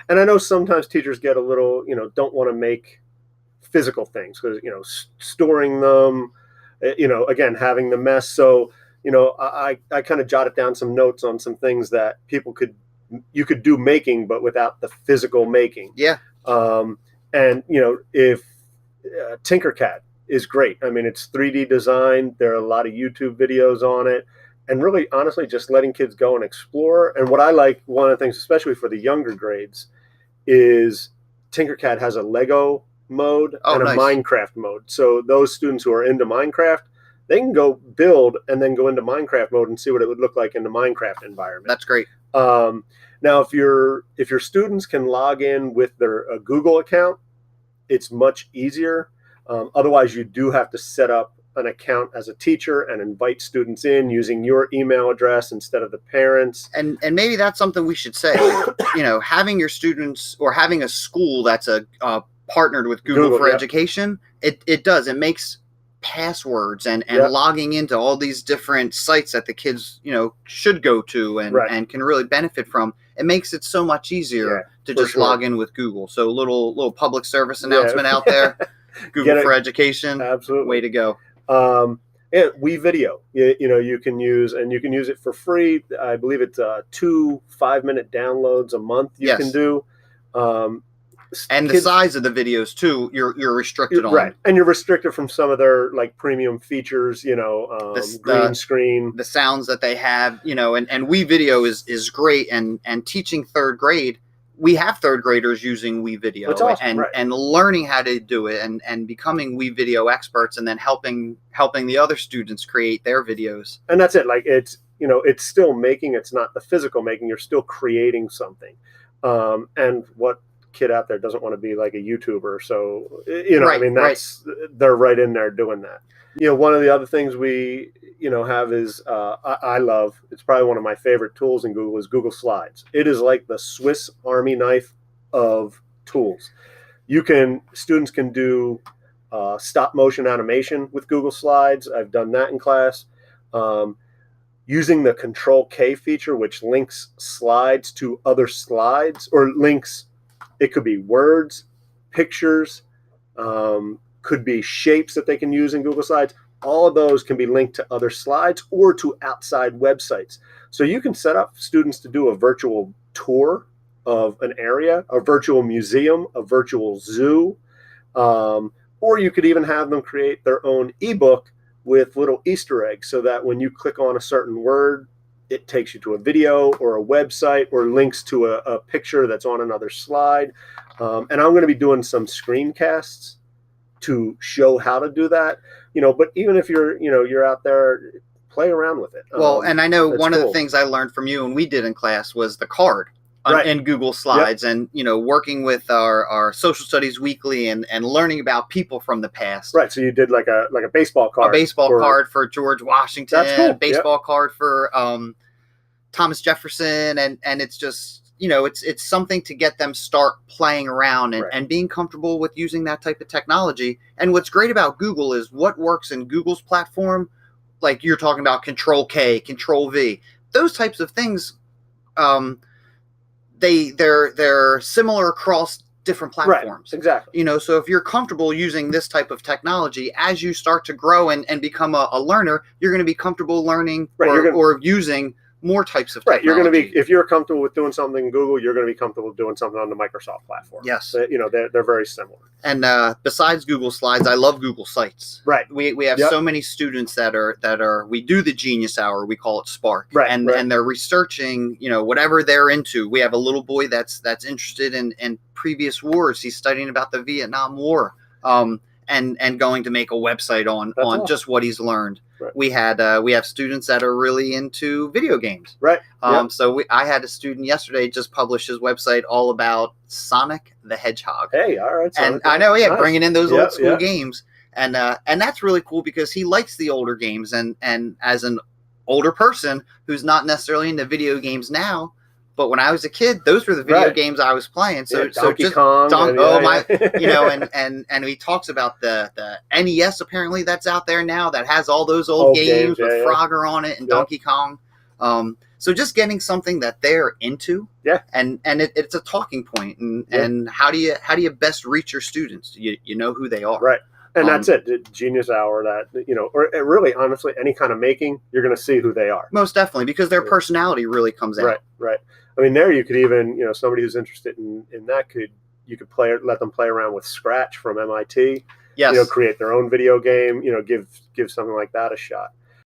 And I know sometimes teachers get a little, don't want to make physical things because, storing them, again, having the mess. So, I kind of jotted down some notes on some things that you could do making, but without the physical making. Yeah. And, if Tinkercad is great. I mean, it's 3D design. There are a lot of YouTube videos on it. And really, honestly, just letting kids go and explore. And what I like, one of the things, especially for the younger grades, is Tinkercad has a Lego mode and a Nice. Minecraft mode. So those students who are into Minecraft, they can go build and then go into Minecraft mode and see what it would look like in the Minecraft environment. That's great. Now, if your students can log in with their Google account, it's much easier. Otherwise, you do have to set up an account as a teacher and invite students in using your email address instead of the parents. And maybe that's something we should say. Having your students or having a school that's partnered with Google for Education, it makes passwords and logging into all these different sites that the kids should go to and can really benefit from. It makes it so much easier to just log in with Google. So little public service announcement out there. Google for Education, absolutely, way to go. WeVideo, you can use it for free. I believe it's 2 5-minute downloads a month you can do. And the size of the videos too, you're restricted on. Right, and you're restricted from some of their like premium features, green screen, the sounds that they have, and WeVideo is great. And teaching third grade, we have third graders using WeVideo awesome, and learning how to do it and becoming WeVideo experts, and then helping the other students create their videos. And that's it. Like it's still making. It's not the physical making. You're still creating something. And what kid out there doesn't want to be like a YouTuber? So they're right in there doing that. One of the other things we have is I love, it's probably one of my favorite tools in Google, is Google Slides. It is like the Swiss Army knife of tools. Students can do stop motion animation with Google Slides. I've done that in class. Using the Control K feature, which links slides to other slides, or links, it could be words, pictures, could be shapes that they can use in Google Slides. All of those can be linked to other slides or to outside websites. So you can set up students to do a virtual tour of an area, a virtual museum, a virtual zoo, or you could even have them create their own ebook with little Easter eggs, so that when you click on a certain word, it takes you to a video or a website or links to a picture that's on another slide. And I'm going to be doing some screencasts to show how to do that. But even if you're out there, play around with it. Well, and I know one of the things I learned from you and we did in class was the card in Google Slides, and working with our social studies weekly and learning about people from the past. Right. So you did like a baseball card. A baseball card for George Washington. That's cool. Baseball card for Thomas Jefferson, and it's just it's something to get them start playing around and being comfortable with using that type of technology. And what's great about Google is what works in Google's platform, like you're talking about Control K, Control V, those types of things. They're similar across different platforms. Right, exactly. So if you're comfortable using this type of technology, as you start to grow and become a learner, you're going to be comfortable learning or using more types of technology. You're going to be, if you're comfortable with doing something in Google, you're going to be comfortable doing something on the Microsoft platform. Yes. They're very similar. And besides Google Slides, I love Google Sites. Right. We have so many students that are we do the Genius Hour, we call it Spark. Right. And they're researching, whatever they're into. We have a little boy that's interested in previous wars. He's studying about the Vietnam War. And going to make a website on awesome. Just what he's learned. Right. We have students that are really into video games. Right. So I had a student yesterday just publish his website all about Sonic the Hedgehog. Hey, all right. And I know, nice. Bringing in those old school games, and that's really cool because he likes the older games, and as an older person who's not necessarily into video games now. But when I was a kid, those were the video games I was playing. So, Donkey Kong. And he talks about the NES apparently that's out there now that has all those old games with Frogger on it and Donkey Kong. So just getting something that they're into, yeah, and it's a talking point, and how do you best reach your students? You know who they are, right? And that's it. Genius Hour, that, you know, or really, honestly, any kind of making, you're going to see who they are. Most definitely, because their personality really comes out. Right, right. I mean, there you could even, you know, somebody who's interested in that you could let them play around with Scratch from MIT. Yes. You know, create their own video game. You know, give something like that a shot.